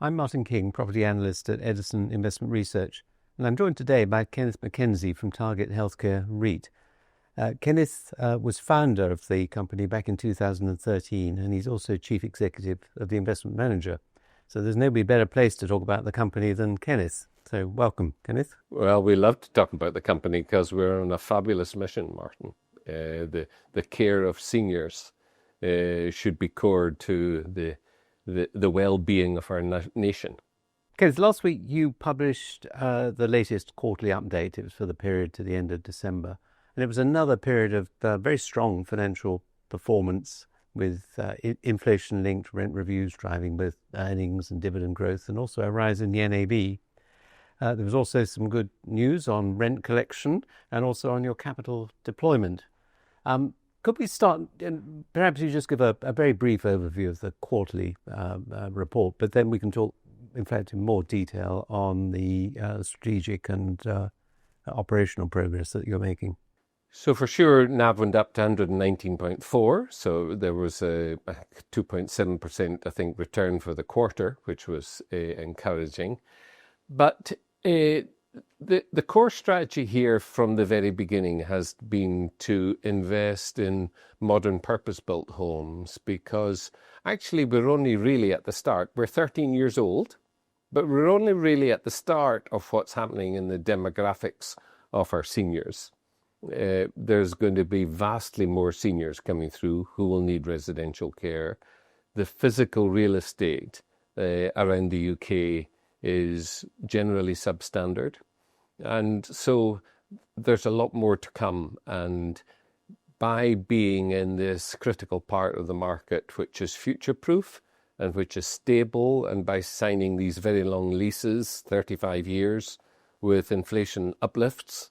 I'm Martin King, property analyst at Edison Investment Research, and I'm joined today by Kenneth MacKenzie from Target Healthcare REIT. Kenneth was founder of the company back in 2013, and he's also chief executive of the investment manager. So there's nobody better placed to talk about the company than Kenneth. So welcome, Kenneth. Well, we love to talk about the company because we're on a fabulous mission, Martin. The care of seniors should be core to the well-being of our nation. Kenneth, last week you published the latest quarterly update. It was for the period to the end of December. And it was another period of very strong financial performance with inflation-linked rent reviews driving both earnings and dividend growth, and also a rise in the NAV. There was also some good news on rent collection and also on your capital deployment. Could we start, and perhaps you just give a very brief overview of the quarterly report, but then we can talk, in fact, in more detail on the strategic and operational progress that you're making. So for sure, NAV went up to 119.4. So there was a 2.7%, I think, return for the quarter, which was encouraging. But the core strategy here from the very beginning has been to invest in modern purpose-built homes, because actually we're only really at the start. We're 13 years old, but we're only really at the start of what's happening in the demographics of our seniors. There's going to be vastly more seniors coming through who will need residential care. The physical real estate around the UK is generally substandard. And so there's a lot more to come. And by being in this critical part of the market, which is future-proof and which is stable, and by signing these very long leases, 35 years, with inflation uplifts,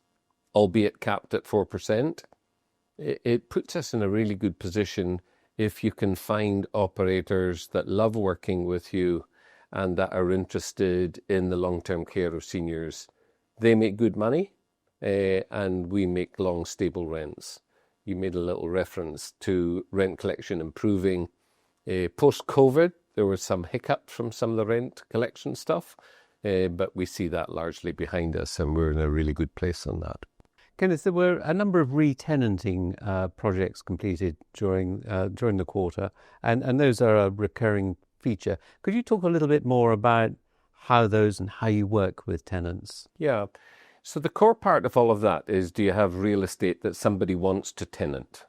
albeit capped at 4%, it puts us in a really good position if you can find operators that love working with you and that are interested in the long-term care of seniors. They make good money, and we make long, stable rents. You made a little reference to rent collection improving. Post-COVID, there was some hiccups from some of the rent collection stuff, but we see that largely behind us, and we're in a really good place on that. Kenneth, there were a number of re-tenanting projects completed during the quarter, and those are a recurring feature. Could you talk a little bit more about how those and how you work with tenants? Yeah. So the core part of all of that is, do you have real estate that somebody wants to tenant?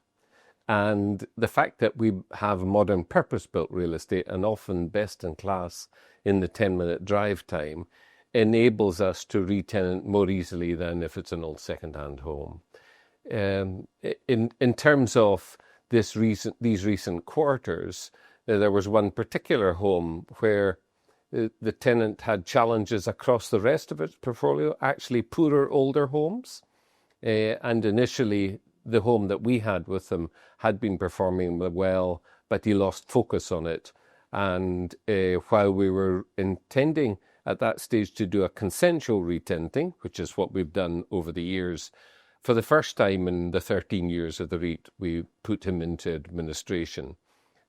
And the fact that we have modern purpose-built real estate, and often best in class in the 10-minute drive time, enables us to re-tenant more easily than if it's an old second-hand home. In terms of these recent quarters, there was one particular home where the tenant had challenges across the rest of its portfolio, actually poorer, older homes. And initially, the home that we had with them had been performing well, but he lost focus on it. And while we were intending at that stage to do a consensual re-tenanting, which is what we've done over the years, for the first time in the 13 years of the REIT, we put him into administration,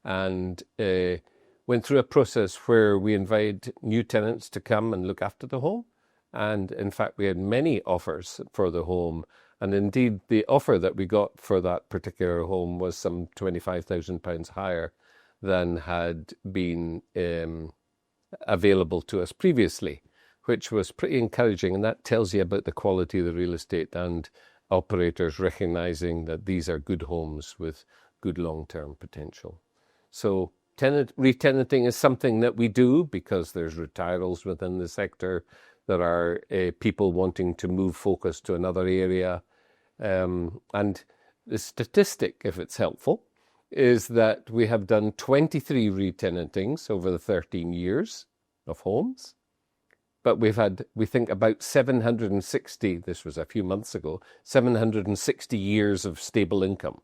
and went through a process where we invited new tenants to come and look after the home. And in fact, we had many offers for the home. And indeed, the offer that we got for that particular home was some £25,000 higher than had been available to us previously, which was pretty encouraging. And that tells you about the quality of the real estate and operators recognizing that these are good homes with good long-term potential. So re-tenanting is something that we do because there's retirals within the sector. There are people wanting to move focus to another area. And the statistic, if it's helpful, is that we have done 23 re-tenantings over the 13 years of homes. But we've had, we think, about 760, this was a few months ago, 760 years of stable income.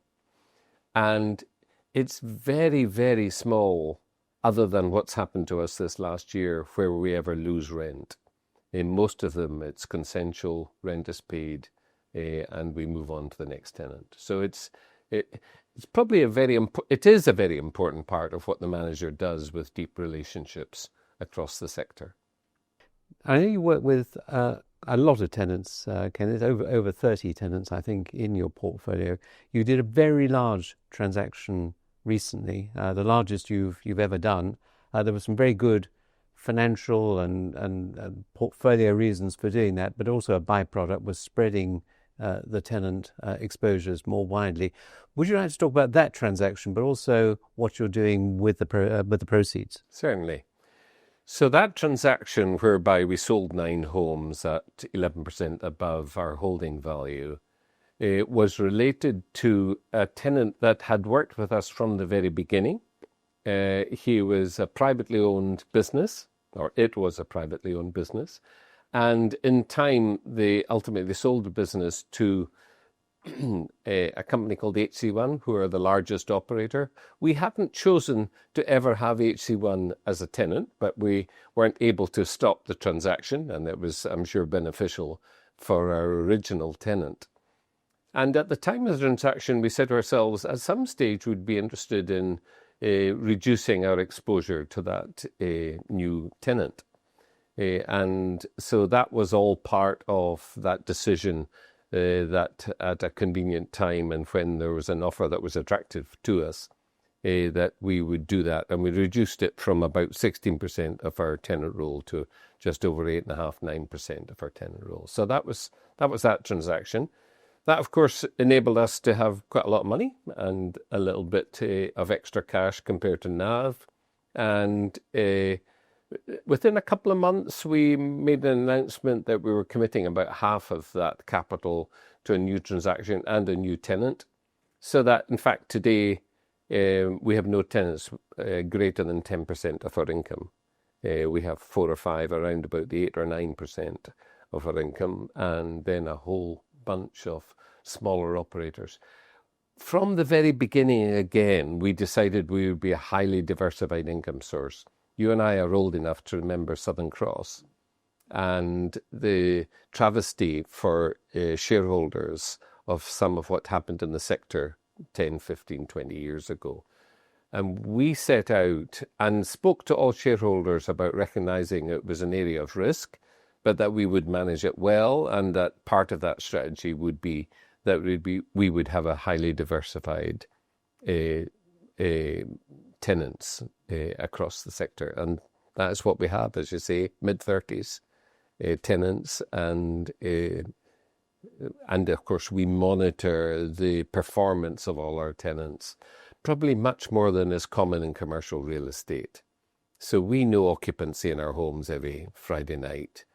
And it's very, very small, other than what's happened to us this last year, where we ever lose rent. In most of them, it's consensual, rent is paid, and we move on to the next tenant. So it's probably a very important part of what the manager does with deep relationships across the sector. I know you work with a lot of tenants, Kenneth, over 30 tenants, I think, in your portfolio. You did a very large transaction recently, the largest you've ever done. There were some very good financial and portfolio reasons for doing that, but also a byproduct was spreading the tenant exposures more widely. Would you like to talk about that transaction, but also what you're doing with the proceeds? Certainly. So that transaction whereby we sold 9 homes at 11% above our holding value, it was related to a tenant that had worked with us from the very beginning. He was a privately owned business, or it was a privately owned business. And in time, they ultimately sold the business to a company called HC1, who are the largest operator. We hadn't chosen to ever have HC1 as a tenant, but we weren't able to stop the transaction, and it was, I'm sure, beneficial for our original tenant. And at the time of the transaction, we said to ourselves, at some stage, we'd be interested in reducing our exposure to that new tenant. And so that was all part of that decision, that at a convenient time and when there was an offer that was attractive to us, that we would do that. And we reduced it from about 16% of our tenant roll to just over 8.5%, 9% of our tenant roll. So that was that transaction. That, of course, enabled us to have quite a lot of money and a little bit of extra cash compared to NAV. And within a couple of months, we made an announcement that we were committing about half of that capital to a new transaction and a new tenant. So that, in fact, today, we have no tenants greater than 10% of our income. We have 4 or 5, around about the 8 or 9% of our income, and then a whole bunch of smaller operators. From the very beginning, again, we decided we would be a highly diversified income source. You and I are old enough to remember Southern Cross and the travesty for shareholders of some of what happened in the sector 10, 15, 20 years ago. And we set out and spoke to all shareholders about recognizing it was an area of risk, but that we would manage it well, and that part of that strategy would be that we would have a highly diversified tenants across the sector. And that is what we have, as you say, mid-30s tenants. And of course, we monitor the performance of all our tenants, probably much more than is common in commercial real estate. So we know occupancy in our homes every Friday night.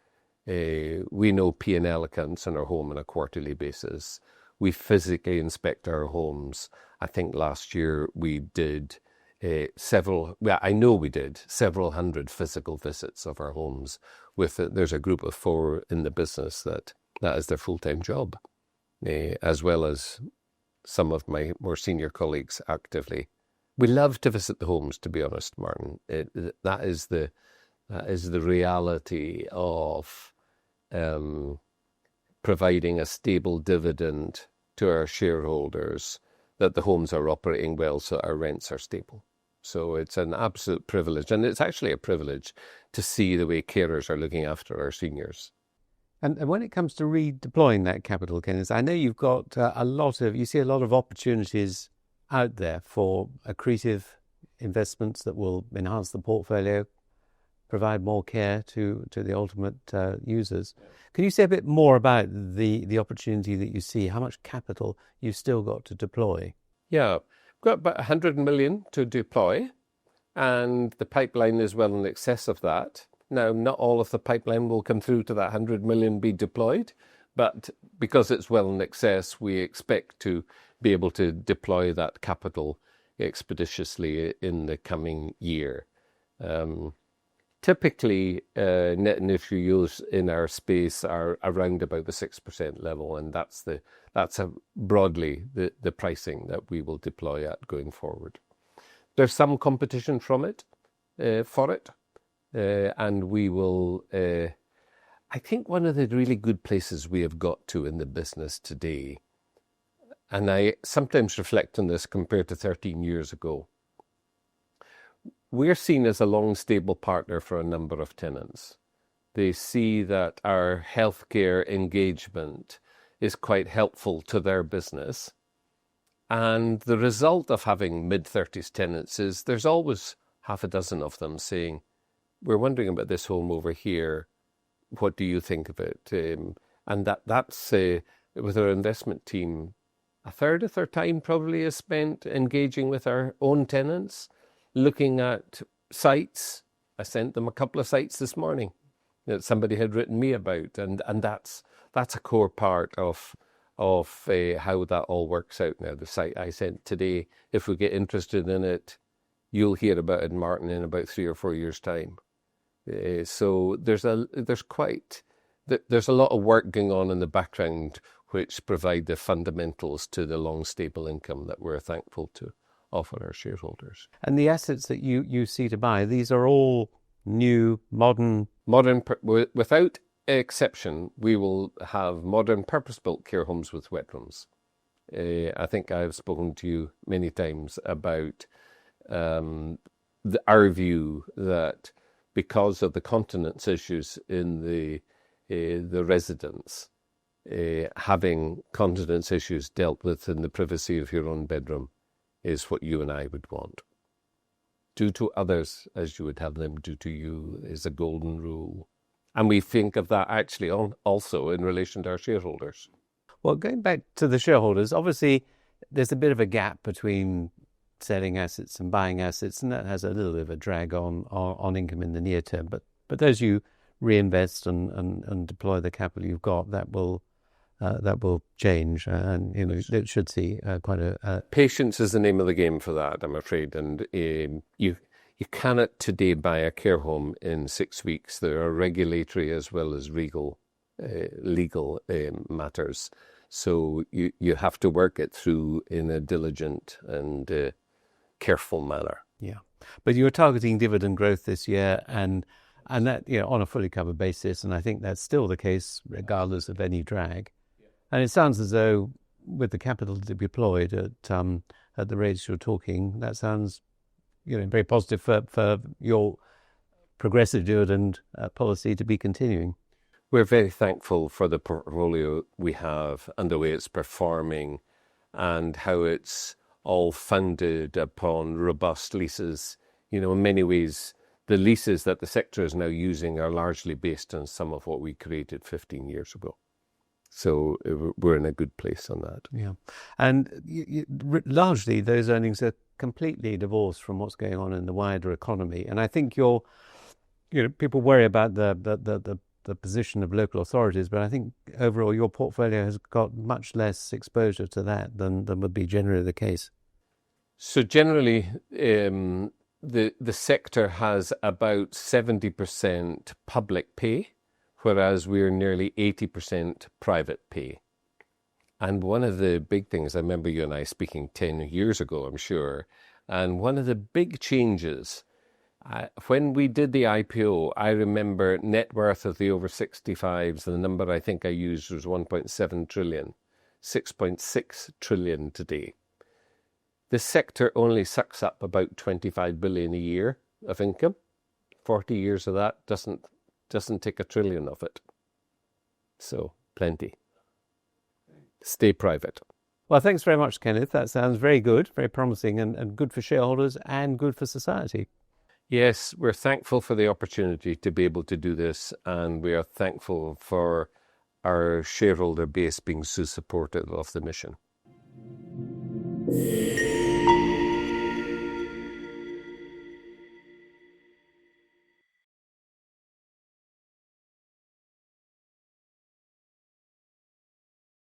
We know P&L accounts in our home on a quarterly basis. We physically inspect our homes. I think last year we did several hundred physical visits of our homes. There's a group of 4 in the business that is their full-time job, as well as some of my more senior colleagues actively. We love to visit the homes, to be honest, Martin. That is the reality of providing a stable dividend to our shareholders, that the homes are operating well so our rents are stable. So it's an absolute privilege, and it's actually a privilege to see the way carers are looking after our seniors. And when it comes to redeploying that capital, Kenneth, I know you've got you see a lot of opportunities out there for accretive investments that will enhance the portfolio, provide more care to the ultimate users. Can you say a bit more about the opportunity that you see, how much capital you've still got to deploy? Yeah, we've got about 100 million to deploy, and the pipeline is well in excess of that. Now, not all of the pipeline will come through to that 100 million be deployed, but because it's well in excess, we expect to be able to deploy that capital expeditiously in the coming year. Typically, net initial yields in our space are around about the 6% level, and that's broadly the pricing that we will deploy at going forward. There's some competition for it, and we will. I think one of the really good places we have got to in the business today, and I sometimes reflect on this compared to 13 years ago. we're seen as a long, stable partner for a number of tenants. They see that our healthcare engagement is quite helpful to their business. And the result of having mid-30s tenants is there's always half a dozen of them saying, we're wondering about this home over here. What do you think of it? And that's with our investment team, a third of their time probably is spent engaging with our own tenants, looking at sites. I sent them a couple of sites this morning that somebody had written me about, and that's a core part of how that all works out now. The site I sent today, if we get interested in it, you'll hear about it in Martin in about 3 or 4 years' time. So there's a lot of work going on in the background which provide the fundamentals to the long, stable income that we're thankful to offer our shareholders. And the assets that you see to buy, these are all new, modern, without exception, we will have modern, purpose-built care homes with wet rooms. I think I've spoken to you many times about our view that because of the continence issues in the residents, having continence issues dealt with in the privacy of your own bedroom is what you and I would want. Do to others as you would have them do to you is a golden rule. And we think of that actually also in relation to our shareholders. Well, going back to the shareholders, obviously there's a bit of a gap between selling assets and buying assets, and that has a little bit of a drag on income in the near term. But as you reinvest and deploy the capital you've got, that will change, and it should see quite a patience is the name of the game for that, I'm afraid. And you cannot today buy a care home in 6 weeks. There are regulatory as well as legal matters. So you have to work it through in a diligent and careful manner. Yeah, but you're targeting dividend growth this year, and that on a fully covered basis, and I think that's still the case regardless of any drag. And it sounds as though with the capital deployed at the rates you're talking, that sounds very positive for your progressive dividend policy to be continuing. We're very thankful for the portfolio we have and the way it's performing and how it's all funded upon robust leases. In many ways, the leases that the sector is now using are largely based on some of what we created 15 years ago. So we're in a good place on that. Yeah. And largely those earnings are completely divorced from what's going on in the wider economy. And I think people worry about the position of local authorities, but I think overall your portfolio has got much less exposure to that than would be generally the case. So generally, the sector has about 70% public pay, whereas we're nearly 80% private pay. And one of the big things, I remember you and I speaking 10 years ago, I'm sure, and one of the big changes, when we did the IPO, I remember net worth of the over 65s, the number I think I used was 1.7 trillion, 6.6 trillion today. The sector only sucks up about 25 billion a year of income. 40 years of that doesn't take $1 trillion of it. So plenty. Stay private. Well, thanks very much, Kenneth. That sounds very good, very promising, and good for shareholders and good for society. Yes, we're thankful for the opportunity to be able to do this, and we are thankful for our shareholder base being so supportive of the mission.